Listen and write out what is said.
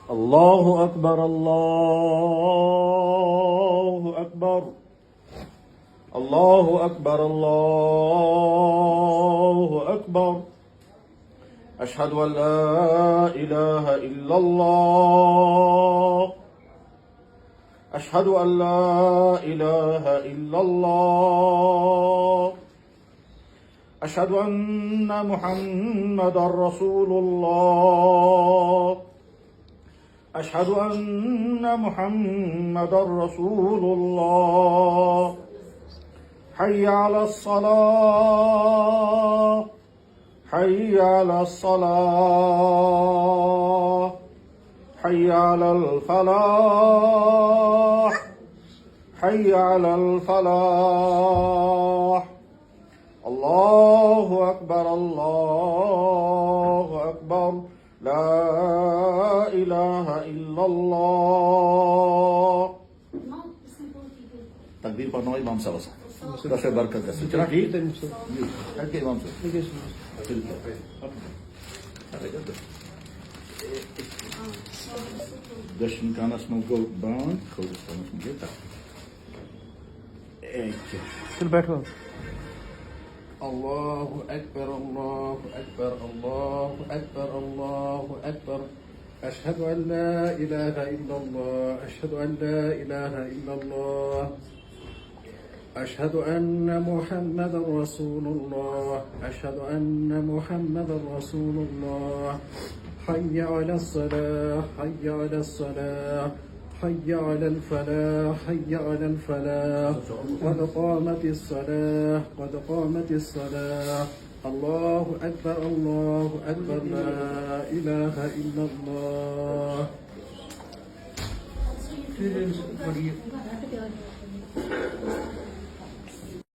الله أكبر الله أكبر الله أكبر الله أكبر أشهد أن لا إله إلا الله أشهد أن لا إله إلا الله أشهد أن محمدا رسول الله أشهد أن محمدا رسول الله حي على الصلاة حي على الصلاة حي على الفلاح حي على الفلاح الله أكبر الله أكبر لا إله إلا الله تكبير पढ़ना इमाम साहब से दशे बरकत से चला ठीक है के इमाम साहब دشن كان اسمه جولد باند كودس كان اسمه جيتا चल बैठो الله أكبر الله أكبر الله أكبر الله أكبر أشهد أن لا إله إلا الله أشهد أن لا إله إلا الله أشهد أن محمدا رسول الله أشهد أن محمدا رسول الله حي على الصلاة حي على الصلاة حي على الفلاح حي على الفلاح قد قامت الصلاة قد قامت الصلاة الله أكبر الله أكبر لا إله إلا الله